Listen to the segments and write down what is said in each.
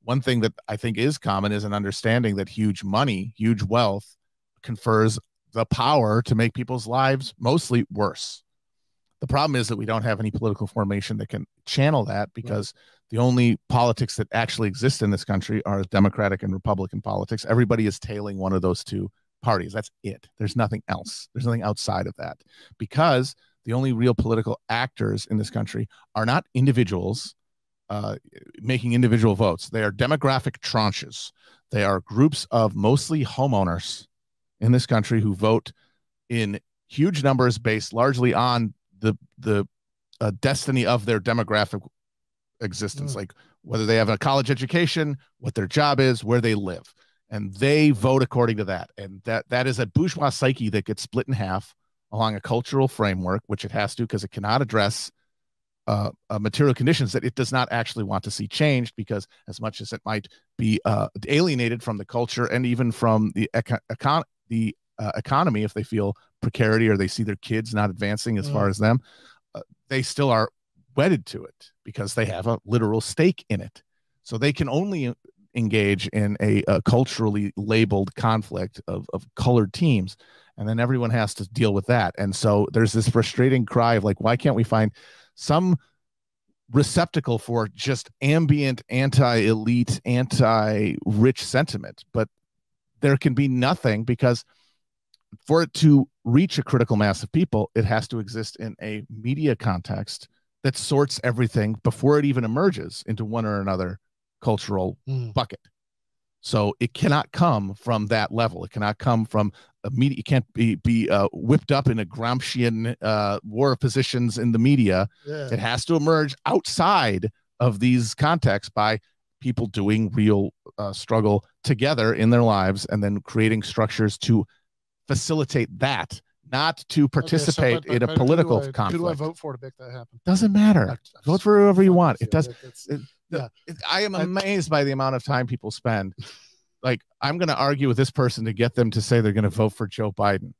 one thing that I think is common is an understanding that huge money, huge wealth confers the power to make people's lives mostly worse. The problem is that we don't have any political formation that can channel that, because the only politics that actually exist in this country are Democratic and Republican politics. Everybody is tailing one of those two parties. That's it. There's nothing else. There's nothing outside of that, because the only real political actors in this country are not individuals making individual votes. They are demographic tranches. They are groups of mostly homeowners in this country who vote in huge numbers based largely on the destiny of their demographic existence, like whether they have a college education, what their job is, where they live, and they vote according to that. And that is a bourgeois psyche that gets split in half along a cultural framework, which it has to, because it cannot address material conditions that it does not actually want to see changed, because as much as it might be alienated from the culture and even from the economy, if they feel precarity or they see their kids not advancing as far as them, they still are wedded to it because they have a literal stake in it. So they can only engage in a culturally labeled conflict of colored teams, and then everyone has to deal with that. And so there's this frustrating cry of like, why can't we find some receptacle for just ambient anti-elite, anti-rich sentiment? But there can be nothing, because for it to reach a critical mass of people, it has to exist in a media context that sorts everything before it even emerges into one or another cultural bucket. So it cannot come from that level. It cannot come from a media. It can't be whipped up in a Gramscian war of positions in the media. Yeah. It has to emerge outside of these contexts by people doing real struggle together in their lives, and then creating structures to facilitate that, not to participate in a political conflict. Who do I vote for to make that happen? Doesn't matter. Vote for whoever you want. It does. I am amazed by the amount of time people spend. Like, I'm going to argue with this person to get them to say they're going to vote for Joe Biden.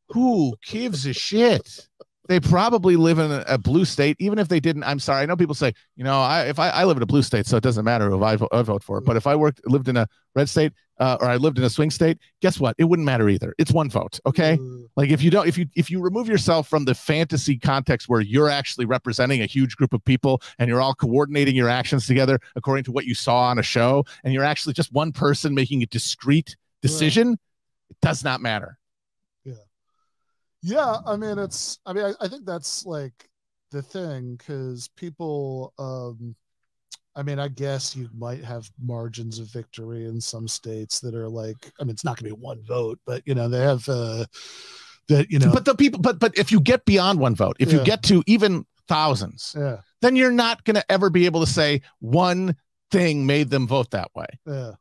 Who gives a shit? They probably live in a blue state, even if they didn't. I'm sorry. I know people say, if I live in a blue state, so it doesn't matter who I vote for. But if I lived in a red state, or I lived in a swing state, guess what? It wouldn't matter either. It's one vote. Okay. Like if you remove yourself from the fantasy context where you're actually representing a huge group of people and you're all coordinating your actions together according to what you saw on a show, and you're actually just one person making a discrete decision, it does not matter. Yeah, I mean, I think that's like the thing, because people, I guess you might have margins of victory in some states that are like, it's not going to be one vote, but they have that, But the people, but if you get beyond one vote, if you get to even thousands, then you're not going to ever be able to say one thing made them vote that way.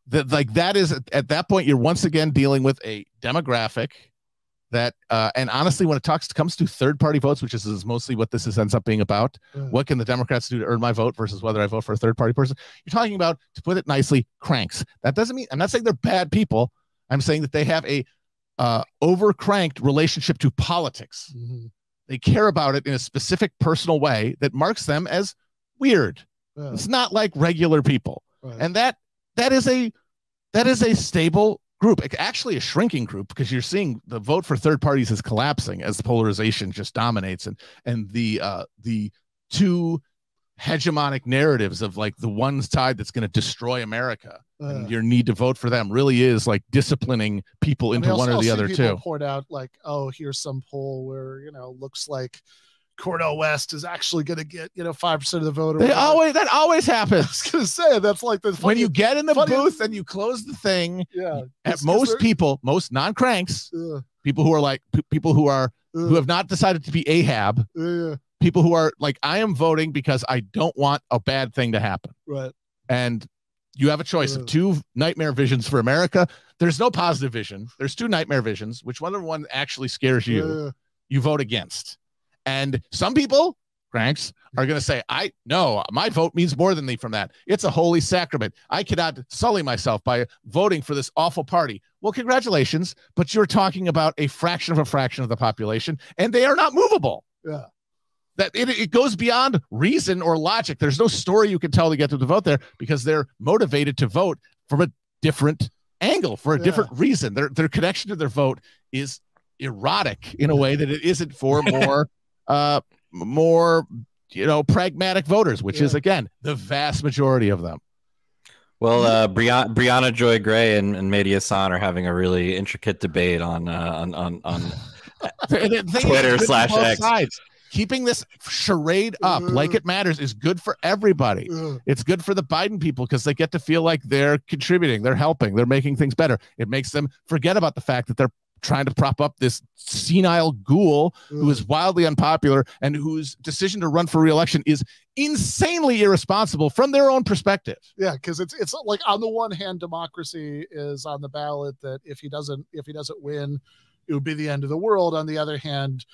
That is, at that point, you're once again dealing with a demographic that and honestly, when it comes to third-party votes, which is mostly what this ends up being about, what can the Democrats do to earn my vote versus whether I vote for a third-party person? You're talking about, to put it nicely, cranks. That doesn't mean, I'm not saying they're bad people. I'm saying that they have a over-cranked relationship to politics. They care about it in a specific personal way that marks them as weird. It's not like regular people. And that is a stable group, actually a shrinking group, because you're seeing the vote for third parties is collapsing as the polarization just dominates, and the two hegemonic narratives of like the one side that's going to destroy America and your need to vote for them really is like disciplining people into one or the other too. Point out like, oh, here's some poll where looks like Cornel West is actually going to get 5% of the vote. That always happens. I was going to say that's like the when you get in the booth and you close the thing. At most non-cranks, people who are who have not decided to be Ahab. People who are like, I am voting because I don't want a bad thing to happen. Right. And you have a choice of two nightmare visions for America. There's no positive vision. There's two nightmare visions. Whichever one actually scares you, you vote against. And some people, cranks, are going to say, no, my vote means more than me from that. It's a holy sacrament. I cannot sully myself by voting for this awful party. Well, congratulations, but you're talking about a fraction of the population, and they are not movable. That it goes beyond reason or logic. There's no story you can tell to get them to vote there because they're motivated to vote from a different angle for a different reason. Their connection to their vote is erotic in a way that it isn't for more pragmatic voters, which is again the vast majority of them. Well, Brianna Joy Gray and Mehdi Hassan are having a really intricate debate on Twitter/X. Keeping this charade up like it matters is good for everybody. It's good for the Biden people because they get to feel like they're contributing, they're helping, they're making things better. It makes them forget about the fact that they're trying to prop up this senile ghoul who is wildly unpopular and whose decision to run for re-election is insanely irresponsible from their own perspective. Yeah, because it's like on the one hand, democracy is on the ballot that if he doesn't win, it would be the end of the world. On the other hand,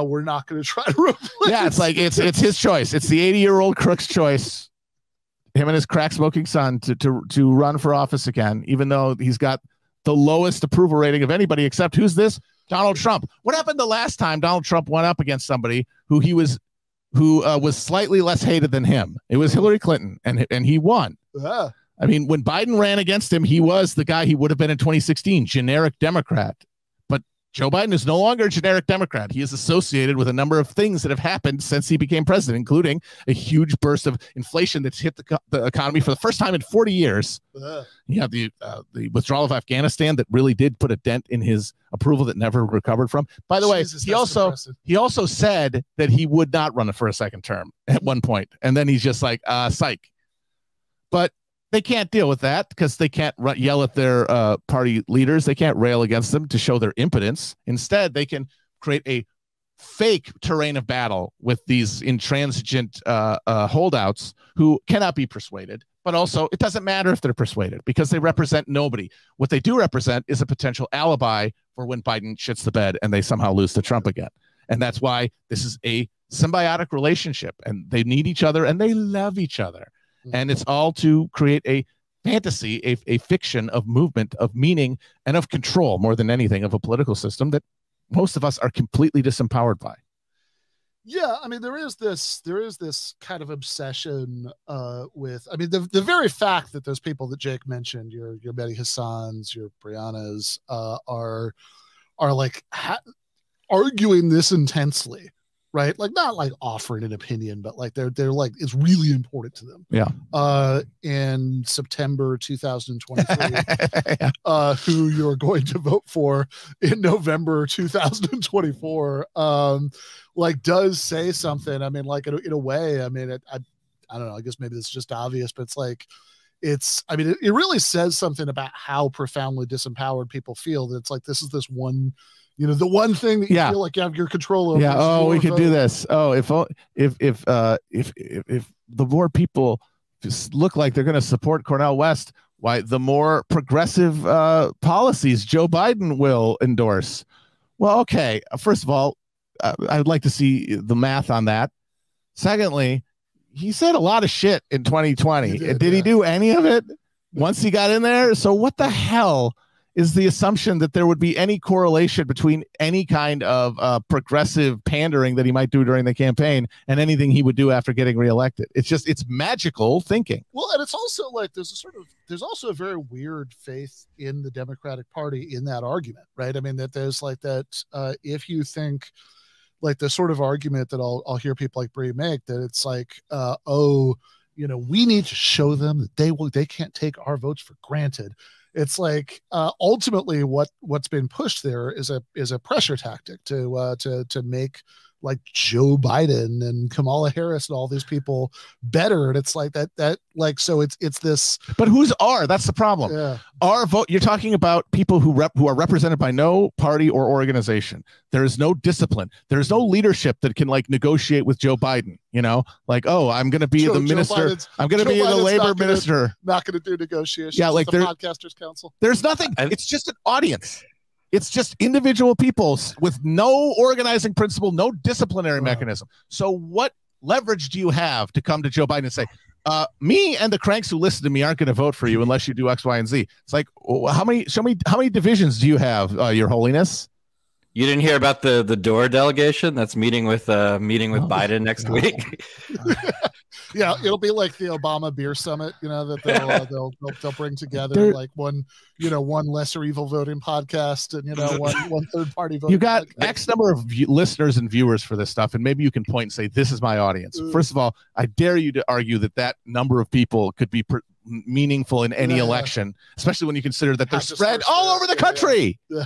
we're not going to try to replace. Yeah, it's like it's his choice. It's the 80-year-old crook's choice. Him and his crack smoking son to run for office again, even though he's got the lowest approval rating of anybody except who's this? Donald Trump. What happened the last time Donald Trump went up against somebody who was slightly less hated than him? It was Hillary Clinton, and he won. Yeah. I mean, when Biden ran against him, he was the guy he would have been in 2016, generic Democrat. Joe Biden is no longer a generic Democrat. He is associated with a number of things that have happened since he became president, including a huge burst of inflation that's hit the economy for the first time in 40 years. You have the withdrawal of Afghanistan that really did put a dent in his approval that never recovered from. By the way, he also said that he would not run for a second term at one point, and then he's just like, psych. But they can't deal with that because they can't yell at their party leaders. They can't rail against them to show their impotence. Instead, they can create a fake terrain of battle with these intransigent holdouts who cannot be persuaded. But also, it doesn't matter if they're persuaded because they represent nobody. What they do represent is a potential alibi for when Biden shits the bed and they somehow lose to Trump again. And that's why this is a symbiotic relationship, and they need each other and they love each other. And it's all to create a fantasy, a fiction of movement, of meaning, and of control more than anything of a political system that most of us are completely disempowered by. Yeah, I mean, there is this kind of obsession with, I mean, the very fact that those people that Jake mentioned, your Mehdi Hassans, your Briannas, are like arguing this intensely. Right, like not like offering an opinion, but like they're like it's really important to them. Yeah. In September 2023, who you're going to vote for in November 2024, like does say something. I mean, like in a way, I mean, I don't know. I guess maybe it's just obvious, but it's like I mean, it really says something about how profoundly disempowered people feel. That it's like this is this one. You know, the one thing that you feel like you have your control over. Yeah. Oh, we could do this. Oh, if the more people just look like they're going to support Cornel West, why the more progressive policies Joe Biden will endorse. Well, okay. First of all, I'd like to see the math on that. Secondly, he said a lot of shit in 2020. Did he do any of it once he got in there? So what the hell is the assumption that there would be any correlation between any kind of progressive pandering that he might do during the campaign and anything he would do after getting reelected? It's magical thinking. Well, and it's also like there's also a very weird faith in the Democratic Party in that argument, right? I mean, that there's like that if you think like the sort of argument that I'll hear people like Bree make, that it's like, we need to show them that they can't take our votes for granted. It's like ultimately what's been pushed there is a pressure tactic to make like Joe Biden and Kamala Harris and all these people better. And it's like that like, so it's this, but who's are, that's the problem. Yeah. Our vote, you're talking about people who are represented by no party or organization. There is no discipline. There's no leadership that can like negotiate with Joe Biden, like, oh, I'm going to be the minister. I'm going to be the labor minister. Not going to do negotiations. Yeah. Like the Podcasters Council. There's nothing. It's just an audience. It's just individual people with no organizing principle, no disciplinary mechanism. So what leverage do you have to come to Joe Biden and say, me and the cranks who listen to me aren't going to vote for you unless you do X, Y, and Z? It's like, how many divisions do you have, Your Holiness? You didn't hear about the Door delegation that's meeting with Biden next week? Yeah, it'll be like the Obama beer summit, that they'll bring together like one lesser evil voting podcast and one third party voting. You got podcast. X number of listeners and viewers for this stuff, and maybe you can point and say, this is my audience. First of all, I dare you to argue that number of people could be meaningful in any election, especially when you consider that they're spread all over the country. Yeah.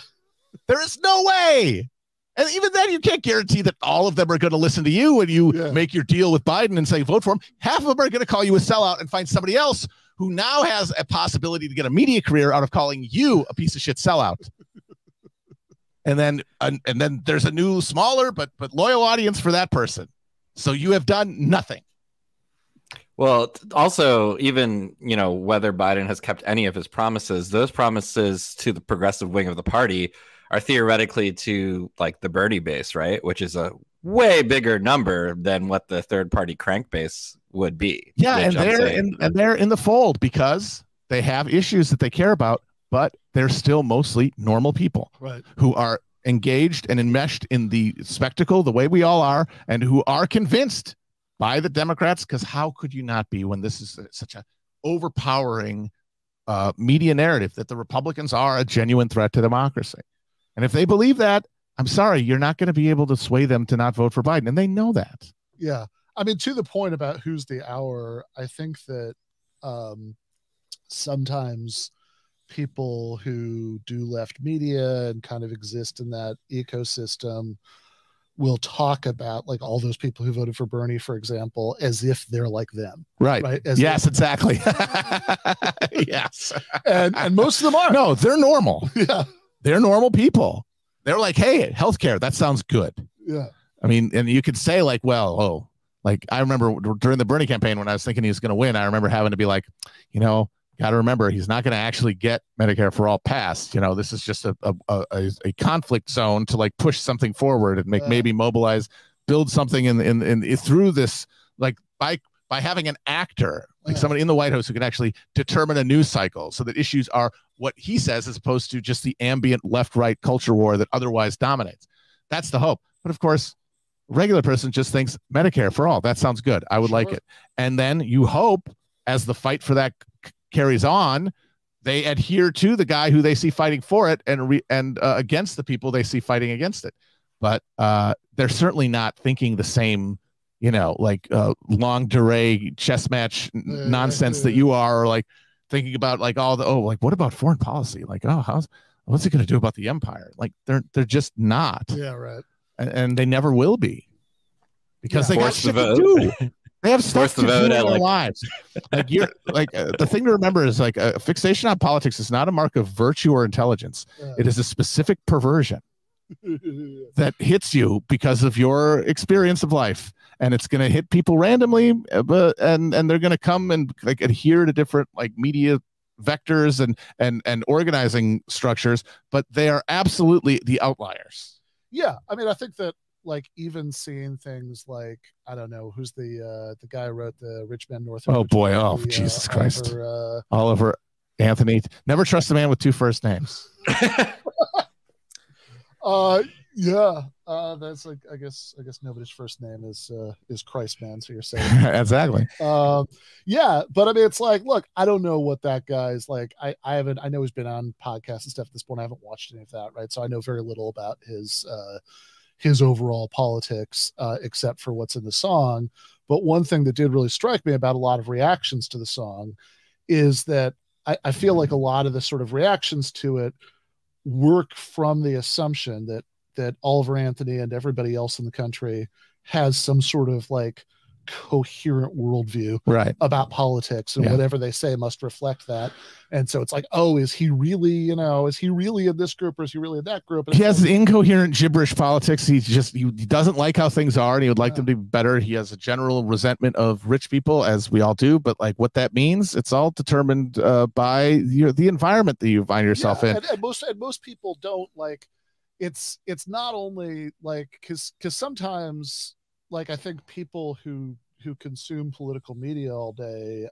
There is no way. And even then, you can't guarantee that all of them are going to listen to you when you make your deal with Biden and say, vote for him. Half of them are going to call you a sellout and find somebody else who now has a possibility to get a media career out of calling you a piece of shit sellout. And then there's a new, smaller, but loyal audience for that person. So you have done nothing. Well, also, even, whether Biden has kept any of his promises, those promises to the progressive wing of the party are theoretically to like the Bernie base, right? Which is a way bigger number than what the third party crank base would be. Yeah, and they're in the fold because they have issues that they care about, but they're still mostly normal people, right, who are engaged and enmeshed in the spectacle the way we all are, and who are convinced by the Democrats, because how could you not be when this is such a overpowering media narrative that the Republicans are a genuine threat to democracy. And if they believe that, I'm sorry, you're not going to be able to sway them to not vote for Biden. And they know that. Yeah. I mean, to the point about who's the hour, I think that sometimes people who do left media and kind of exist in that ecosystem will talk about like all those people who voted for Bernie, for example, as if they're like them. Right. Yes, exactly. Yes. And most of them are. No, they're normal. Yeah. They're normal people. They're like, hey, healthcare, that sounds good. Yeah. I mean, and you could say like, well, like I remember during the Bernie campaign when I was thinking he was going to win, I remember having to be like, got to remember he's not going to actually get Medicare for all passed. This is just a conflict zone to like push something forward and maybe mobilize, build something in through this, like by having an actor like somebody in the White House who can actually determine a news cycle so that issues are what he says as opposed to just the ambient left-right culture war that otherwise dominates. That's the hope. But of course, a regular person just thinks Medicare for all. That sounds good. I would like it. And then you hope as the fight for that carries on, they adhere to the guy who they see fighting for it and against the people they see fighting against it. But they're certainly not thinking the same, long durée chess match nonsense that you are, or like thinking about like all the, like, what about foreign policy? Like, what's it going to do about the empire? Like they're just not. Yeah, right. And they never will be because they got shit to do. They have stuff to do in their lives. Like the thing to remember is like a fixation on politics is not a mark of virtue or intelligence. Yeah. It is a specific perversion that hits you because of your experience of life, and it's going to hit people randomly. And they're going to come and like adhere to different like media vectors and organizing structures, but they are absolutely the outliers. Yeah, I mean, I think that. Like even seeing things like, I don't know, who's the guy who wrote the Rich Men North. Oh boy. Oh, Jesus Christ. Oliver Anthony. Never trust a man with two first names. Yeah. That's like, I guess nobody's first name is Christman. So you're saying exactly. Yeah. But I mean, it's like, look, I don't know what that guy's like. I know he's been on podcasts and stuff at this point. I haven't watched any of that. Right. So I know very little about his overall politics, except for what's in the song. But one thing that did really strike me about a lot of reactions to the song is that I feel like a lot of the sort of reactions to it work from the assumption that Oliver Anthony and everybody else in the country has some sort of like coherent worldview about politics, and whatever they say must reflect that. And so it's like, oh, is he really in this group, or is he really in that group? And he has incoherent gibberish politics. He doesn't like how things are, and he would like them to be better. He has a general resentment of rich people, as we all do, but like what that means, it's all determined by the environment that you find yourself in. And most people don't like. It's not only like because sometimes. Like I think people who consume political media all day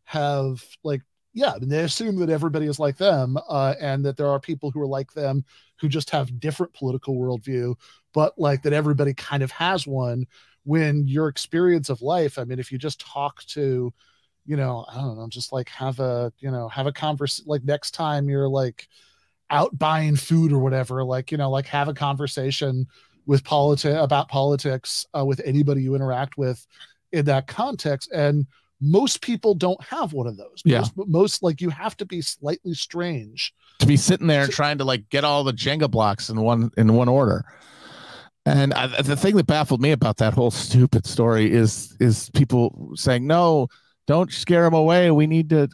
have like yeah, I mean, they assume that everybody is like them, and that there are people who are like them who just have different political worldview, but like that everybody kind of has one. When your experience of life, I mean, if you just talk to, I don't know, just like have a conversation, like next time you're like out buying food or whatever, like, like have a conversation with about politics with anybody you interact with in that context. And most people don't have one of those. Yeah. Most like you have to be slightly strange to be sitting there and trying to like get all the Jenga blocks in one order. And the thing that baffled me about that whole stupid story is people saying, no, don't scare him away. We need to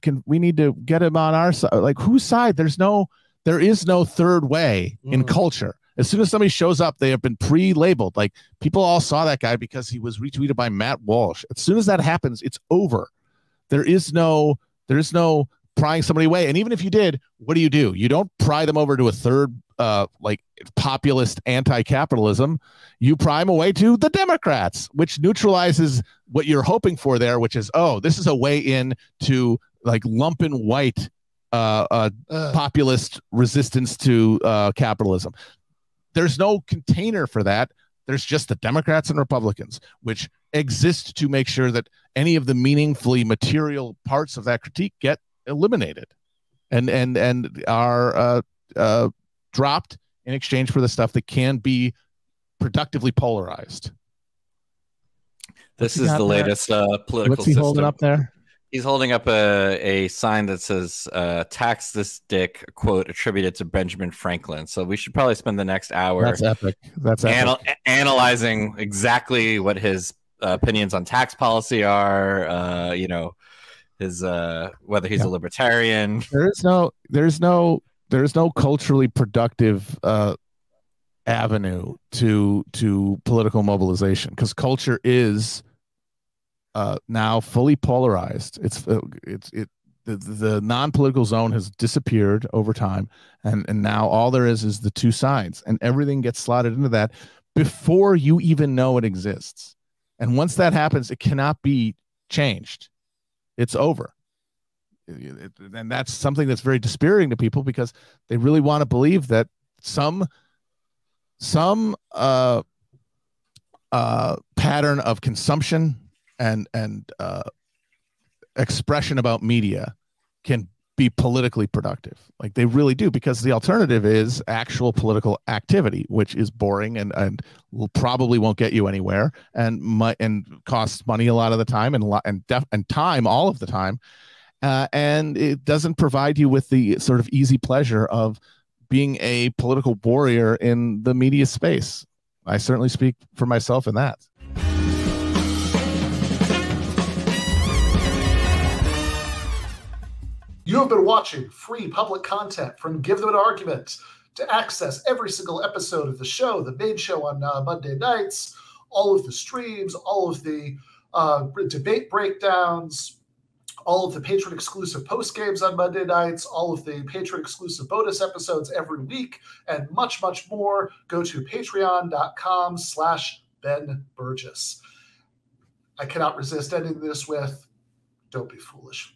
get him on our side. Like, whose side? There is no third way in culture. As soon as somebody shows up, they have been pre-labeled. Like, people all saw that guy because he was retweeted by Matt Walsh. As soon as that happens, it's over. There is no prying somebody away. And even if you did, what do? You don't pry them over to a third, like populist anti-capitalism. You pry them away to the Democrats, which neutralizes what you're hoping for there, which is, oh, this is a way in to like lumpen white populist resistance to capitalism. There's no container for that. There's just the Democrats and Republicans, which exist to make sure that any of the meaningfully material parts of that critique get eliminated and are dropped in exchange for the stuff that can be productively polarized. This is the latest political What's he system. holding up there? He's holding up a sign that says tax this dick, quote, attributed to Benjamin Franklin. So we should probably spend the next hour That's epic. Analyzing exactly what his opinions on tax policy are, his whether he's a libertarian. There's no culturally productive avenue to political mobilization, because culture is now fully polarized. The non-political zone has disappeared over time, and now all there is the two sides, and everything gets slotted into that before you even know it exists. And once that happens, it cannot be changed. It's over. And that's something that's very dispiriting to people, because they really want to believe that some pattern of consumption and expression about media can be politically productive. Like, they really do, because the alternative is actual political activity, which is boring and probably won't get you anywhere, and costs money a lot of the time, and time all of the time, and it doesn't provide you with the sort of easy pleasure of being a political warrior in the media space. I certainly speak for myself in that. You have been watching free public content from Give Them an Argument. To access every single episode of the show, the main show on Monday nights, all of the streams, all of the debate breakdowns, all of the patron-exclusive post-games on Monday nights, all of the patron-exclusive bonus episodes every week, and much, much more, go to patreon.com/Ben Burgis. I cannot resist ending this with, don't be foolish.